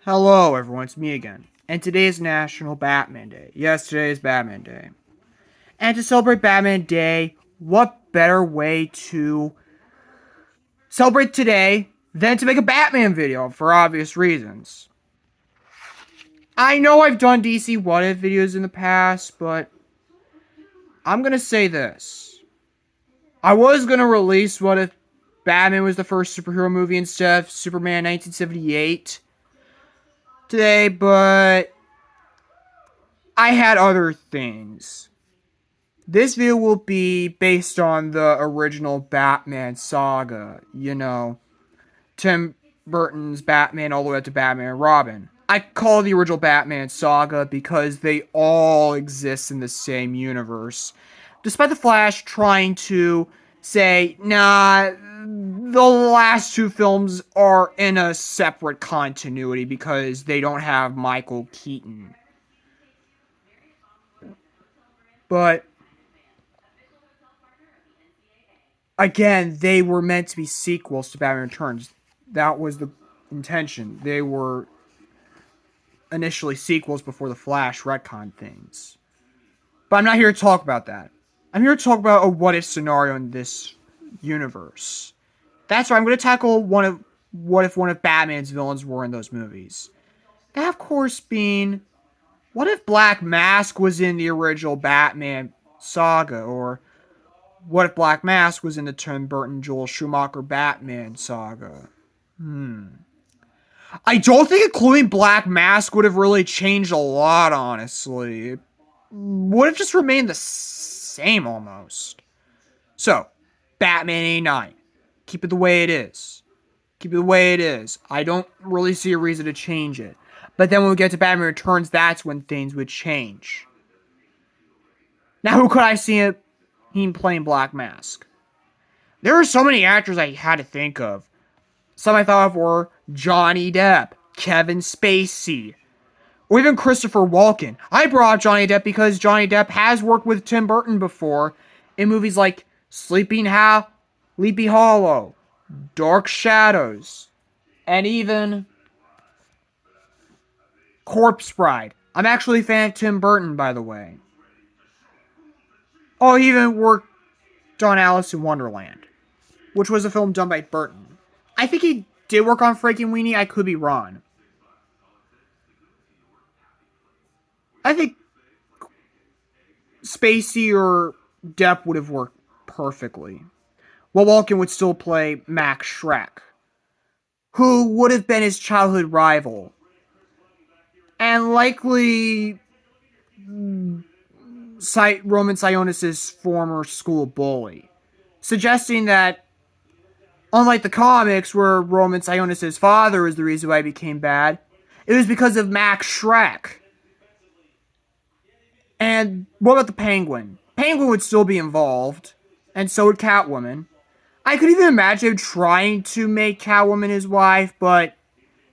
Hello everyone, it's me again. And today is National Batman Day. Yes, today is Batman Day. And to celebrate Batman Day, what better way to celebrate today than to make a Batman video for obvious reasons. I know I've done DC What If videos in the past, but I'm gonna say this. I was gonna release What If Batman was the first superhero movie instead of Superman 1978 today, but I had other things. This video will be based on the original Batman saga. Tim Burton's Batman all the way up to Batman and Robin. I call the original Batman saga because they all exist in the same universe. Despite the Flash trying to say, nah, the last two films are in a separate continuity because they don't have Michael Keaton. But again, they were meant to be sequels to Batman Returns. That was the intention. They were initially sequels before the Flash retcon things. But I'm not here to talk about that. I'm here to talk about a what if scenario in this universe. That's right, I'm going to tackle what if one of Batman's villains were in those movies. That, of course, being what if Black Mask was in the original Batman saga, or what if Black Mask was in the Tim Burton Joel Schumacher Batman saga? I don't think including Black Mask would have really changed a lot, honestly. It would have just remained the same almost. So, Batman 89. Keep it the way it is. Keep it the way it is. I don't really see a reason to change it. But then when we get to Batman Returns, that's when things would change. Now, who could I see him playing Black Mask? There are so many actors I had to think of. Some I thought of were Johnny Depp, Kevin Spacey, or even Christopher Walken. I brought up Johnny Depp because Johnny Depp has worked with Tim Burton before in movies like Sleepy Hollow, Dark Shadows, and even Corpse Bride. I'm actually a fan of Tim Burton, by the way. Oh, he even worked on Alice in Wonderland, which was a film done by Burton. I think he did work on Frankenweenie. I could be wrong. I think Spacey or Depp would have worked perfectly. While Walken would still play Max Schreck, who would have been his childhood rival. And likely Roman Sionis' former school bully. Suggesting that, unlike the comics where Roman Sionis' father is the reason why he became bad, it was because of Max Schreck. And what about the Penguin? Penguin would still be involved, and so would Catwoman. I could even imagine him trying to make Catwoman his wife, but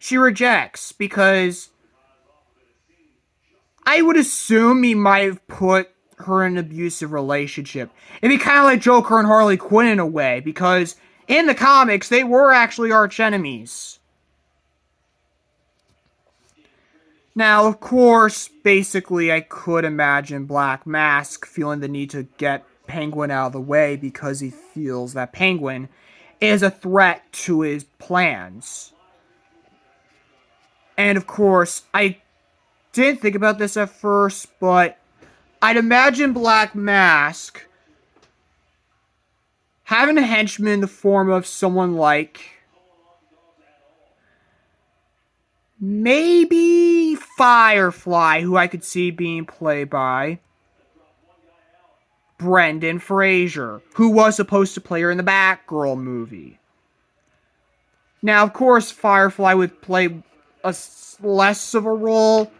she rejects because I would assume he might have put her in an abusive relationship. It'd be kind of like Joker and Harley Quinn in a way, because in the comics, they were actually arch enemies. Now, of course, basically, I could imagine Black Mask feeling the need to get Penguin out of the way because he feels that Penguin is a threat to his plans. And of course, I didn't think about this at first, but I'd imagine Black Mask having a henchman in the form of someone like maybe Firefly, who I could see being played by Brendan Fraser, who was supposed to play her in the Batgirl movie. Now, of course, Firefly would play less of a role,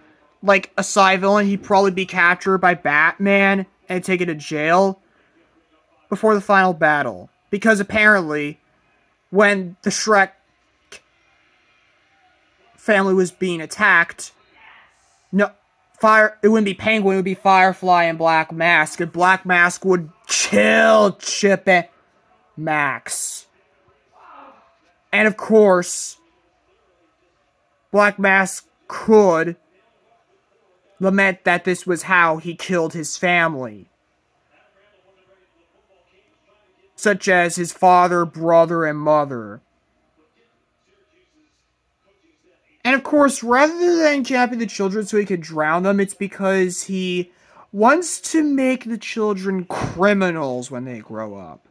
like a side villain. He'd probably be captured by Batman and taken to jail before the final battle. Because apparently, when the Shrek family was being attacked, it wouldn't be Penguin, it would be Firefly and Black Mask, and Black Mask would kill Chippy Max. And of course, Black Mask could lament that this was how he killed his family, such as his father, brother, and mother. And of course, rather than kidnapping the children so he could drown them, it's because he wants to make the children criminals when they grow up.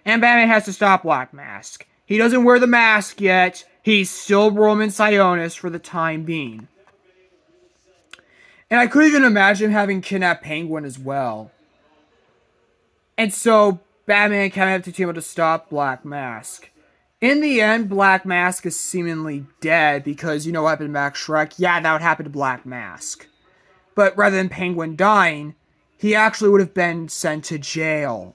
And Batman has to stop Black Mask. He doesn't wear the mask yet. He's still Roman Sionis for the time being. And I could even imagine having kidnapped Penguin as well. And so Batman kind of have to team up to stop Black Mask. In the end, Black Mask is seemingly dead because you know what happened to Max Shrek? Yeah, that would happen to Black Mask. But rather than Penguin dying, he actually would have been sent to jail.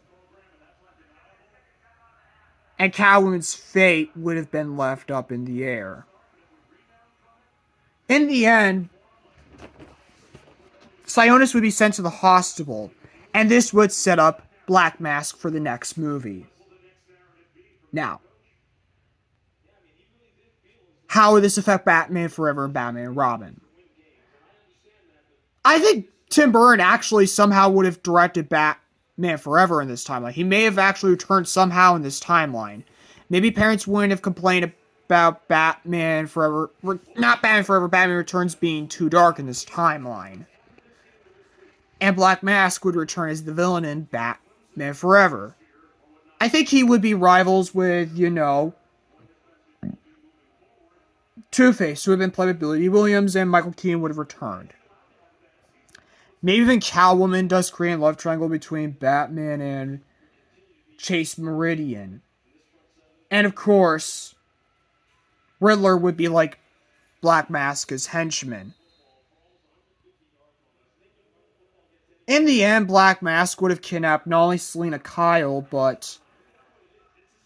And Catwoman's fate would have been left up in the air. In the end, Sionis would be sent to the hospital, and this would set up Black Mask for the next movie. Now, how would this affect Batman Forever and Batman and Robin? I think Tim Burton actually somehow would have directed Batman Forever in this timeline. He may have actually returned somehow in this timeline. Maybe parents wouldn't have complained about Batman Forever, not Batman Forever, Batman Returns being too dark in this timeline. And Black Mask would return as the villain in Batman Forever. I think he would be rivals with, Two-Face, who had been played by Billy Williams, and Michael Keaton would have returned. Maybe even Catwoman does create a love triangle between Batman and Chase Meridian. And of course, Riddler would be like Black Mask's henchman. In the end, Black Mask would have kidnapped not only Selina Kyle, but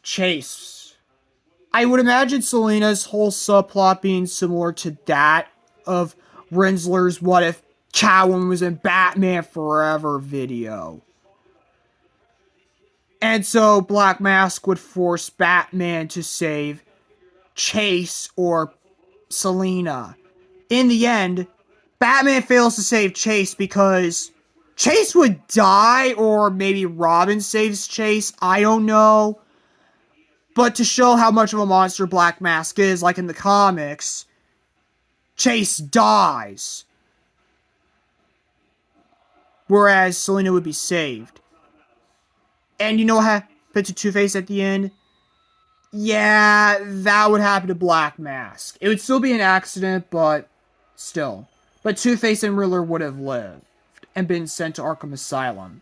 Chase. I would imagine Selina's whole subplot being similar to that of Rinsler's What If Catwoman was in Batman Forever video. And so Black Mask would force Batman to save Chase or Selina. In the end, Batman fails to save Chase because Chase would die, or maybe Robin saves Chase, I don't know. But to show how much of a monster Black Mask is, like in the comics, Chase dies. Whereas Selina would be saved. And you know what happened to Two-Face at the end? Yeah, that would happen to Black Mask. It would still be an accident, but still. But Two-Face and Riddler would have lived and been sent to Arkham Asylum.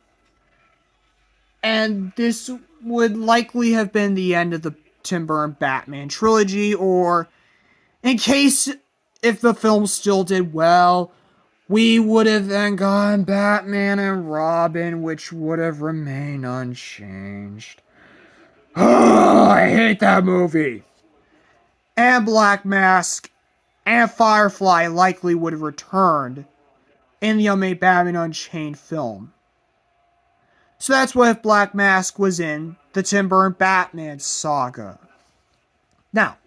And this would likely have been the end of the Tim Burton Batman trilogy, or in case if the film still did well, we would have then gotten Batman and Robin, which would have remained unchanged. I hate that movie. And Black Mask and Firefly likely would have returned in the unmade Batman Unchained film. So that's what if Black Mask was in the Tim Burton Batman saga. Now,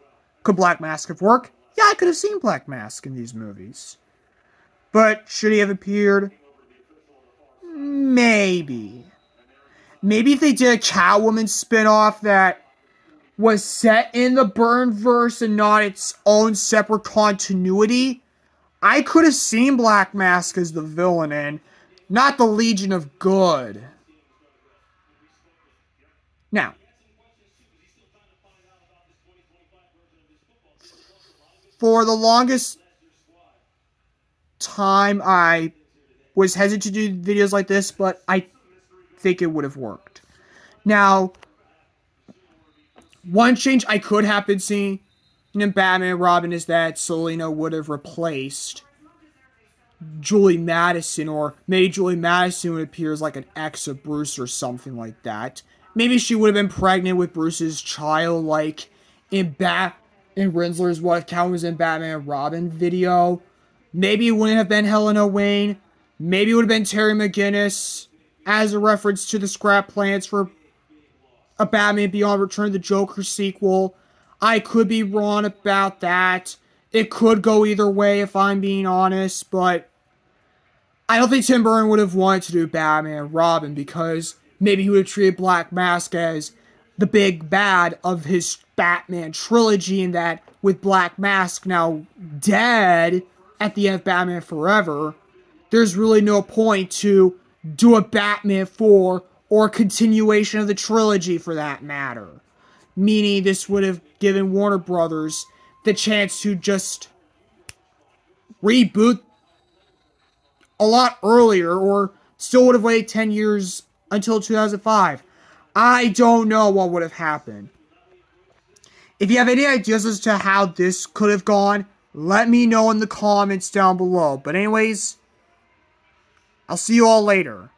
could Black Mask have worked? Yeah, I could have seen Black Mask in these movies. But should he have appeared? Maybe. Maybe if they did a Catwoman spinoff that was set in the Burtonverse and not its own separate continuity, I could have seen Black Mask as the villain and not the Legion of Good. Now, for the longest time, I was hesitant to do videos like this, but I think it would have worked. Now, one change I could have been seeing in Batman and Robin is that Selina would have replaced Julie Madison, or maybe Julie Madison would appear as like an ex of Bruce or something like that. Maybe she would have been pregnant with Bruce's child, like in Rinsler's What If Catwoman was in Batman and Robin video. Maybe it wouldn't have been Helena Wayne. Maybe it would have been Terry McGinnis as a reference to the scrap plans for a Batman Beyond Return of the Joker sequel. I could be wrong about that. It could go either way if I'm being honest, but I don't think Tim Burton would have wanted to do Batman and Robin because maybe he would have treated Black Mask as the big bad of his Batman trilogy, and that with Black Mask now dead at the end of Batman Forever, there's really no point to do a Batman 4 or a continuation of the trilogy for that matter. Meaning this would have given Warner Brothers the chance to just reboot a lot earlier, or still would have waited 10 years until 2005. I don't know what would have happened. If you have any ideas as to how this could have gone, let me know in the comments down below. But anyways, I'll see you all later.